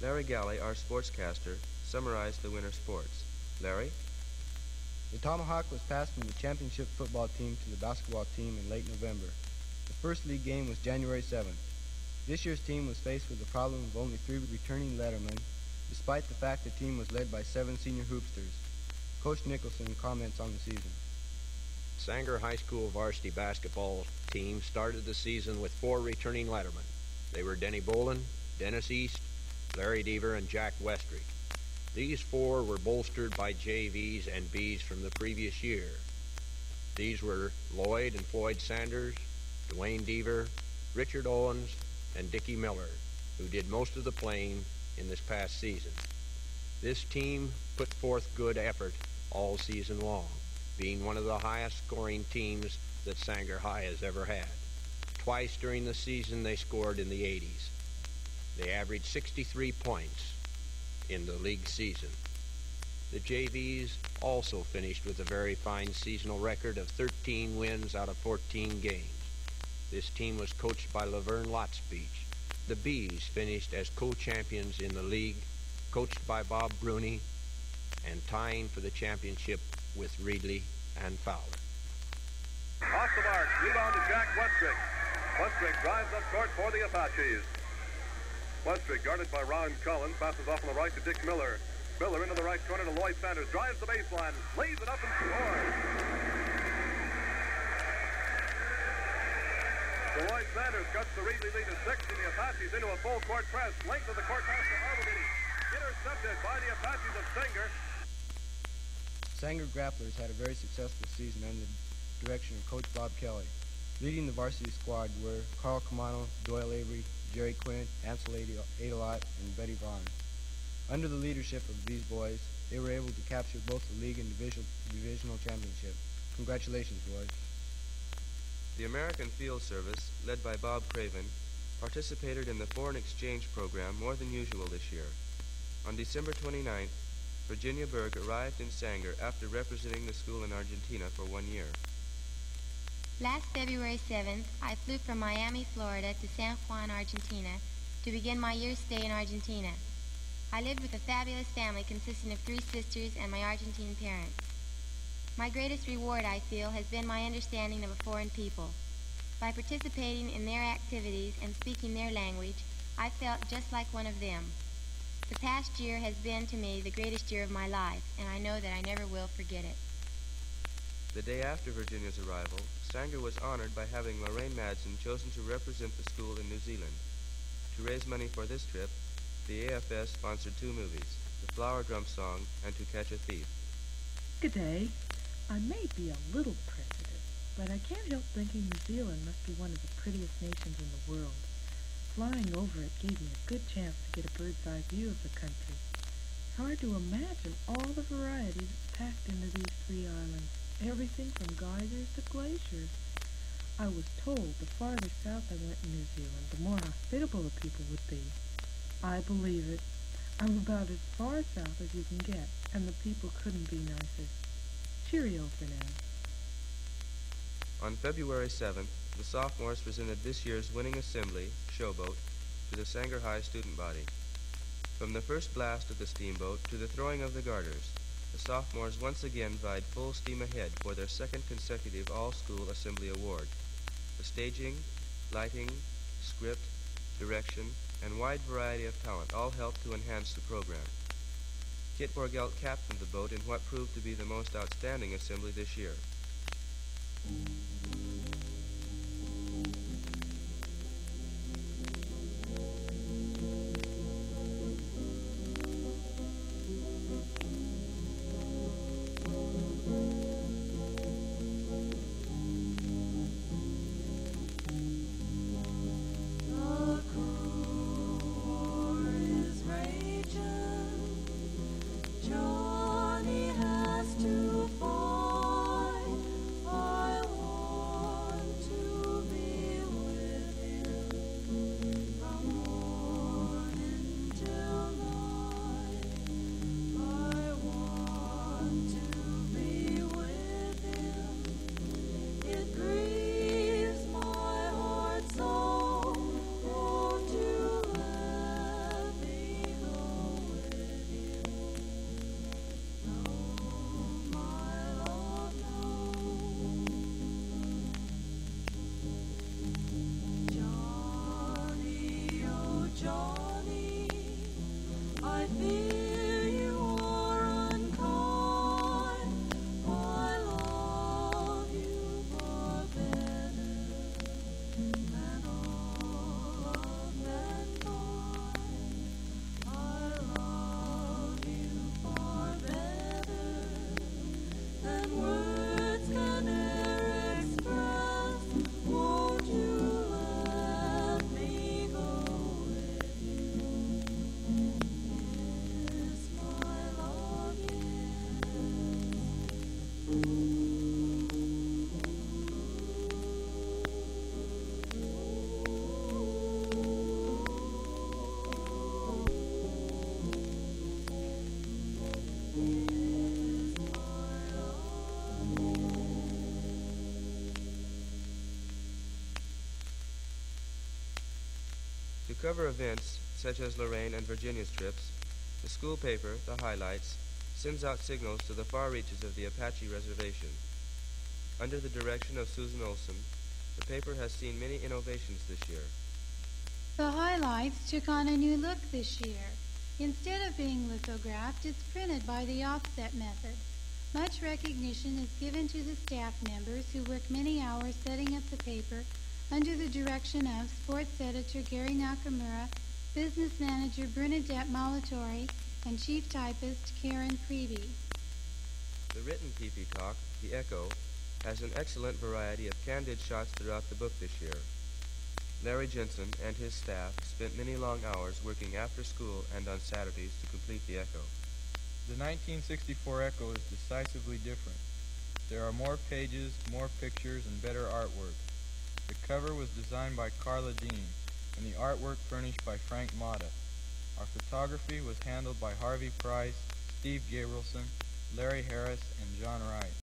Larry Galley, our sportscaster, summarized the winter sports. Larry? The Tomahawk was passed from the championship football team to the basketball team in late November. The first league game was January 7th. This year's team was faced with the problem of only 3 returning lettermen, despite the fact the team was led by 7 senior hoopsters. Coach Nicholson comments on the season. Sanger High School varsity basketball team started the season with 4 returning lettermen. They were Denny Bolin, Dennis East, Larry Deaver, and Jack Westry. These 4 were bolstered by JVs and Bs from the previous year. These were Lloyd and Floyd Sanders, Dwayne Deaver, Richard Owens, and Dickie Miller, who did most of the playing in this past season. This team put forth good effort all season long, being one of the highest scoring teams that Sanger High has ever had. Twice during the season they scored in the 80s. They averaged 63 points in the league season. The JVs also finished with a very fine seasonal record of 13 wins out of 14 games. This team was coached by Laverne Lotspeech. The Bees finished as co-champions in the league, coached by Bob Bruni, and tying for the championship with Reedley and Fowler. Off the mark, rebound to Jack Westwick. Westwick drives up court for the Apaches. Westwick, guarded by Ron Cullen, passes off on the right to Dick Miller. Miller into the right corner to Lloyd Sanders, drives the baseline, lays it up and scores. So Lloyd Sanders cuts the Reedley lead to 6, and the Apaches into a full court press. Length of the court pass to Armadillo. Intercepted by the Apaches of Sanger. Sanger Grapplers had a very successful season under the direction of Coach Bob Kelly. Leading the varsity squad were Carl Camano, Doyle Avery, Jerry Quint, Ansel Adelot, and Betty Vaughn. Under the leadership of these boys, they were able to capture both the league and divisional championship. Congratulations, boys. The American Field Service, led by Bob Craven, participated in the foreign exchange program more than usual this year. On December 29th, Virginia Berg arrived in Sanger after representing the school in Argentina for 1 year. Last February 7th, I flew from Miami, Florida to San Juan, Argentina to begin my year's stay in Argentina. I lived with a fabulous family consisting of 3 sisters and my Argentine parents. My greatest reward, I feel, has been my understanding of a foreign people. By participating in their activities and speaking their language, I felt just like one of them. The past year has been to me the greatest year of my life, and I know that I never will forget it. The day after Virginia's arrival, Sanger was honored by having Lorraine Madsen chosen to represent the school in New Zealand. To raise money for this trip, the AFS sponsored 2 movies, The Flower Drum Song and To Catch a Thief. Good day. I may be a little prejudiced, but I can't help thinking New Zealand must be one of the prettiest nations in the world. Flying over it gave me a good chance to get a bird's-eye view of the country. It's hard to imagine all the variety that's packed into these 3 islands, everything from geysers to glaciers. I was told the farther south I went in New Zealand, the more hospitable the people would be. I believe it. I'm about as far south as you can get, and the people couldn't be nicer. Cheerio for now. On February 7th, the sophomores presented this year's winning assembly, Showboat, to the Sanger High student body. From the first blast of the steamboat to the throwing of the garters, the sophomores once again vied full steam ahead for their 2nd consecutive all-school assembly award. The staging, lighting, script, direction, and wide variety of talent all helped to enhance the program. Kit Borgelt captained the boat in what proved to be the most outstanding assembly this year. Johnny has to fight. I cover events such as Lorraine and Virginia's trips, the school paper, The Highlights, sends out signals to the far reaches of the Apache Reservation. Under the direction of Susan Olson, the paper has seen many innovations this year. The Highlights took on a new look this year. Instead of being lithographed, it's printed by the offset method. Much recognition is given to the staff members who work many hours setting up the paper under the direction of sports editor Gary Nakamura, business manager Bernadette Malatori, and chief typist Karen Prevey. The written Teepee Talk, The Echo, has an excellent variety of candid shots throughout the book this year. Larry Jensen and his staff spent many long hours working after school and on Saturdays to complete the Echo. The 1964 Echo is decisively different. There are more pages, more pictures, and better artwork. The cover was designed by Carla Dean, and the artwork furnished by Frank Mata. Our photography was handled by Harvey Price, Steve Gabrielson, Larry Harris, and John Wright.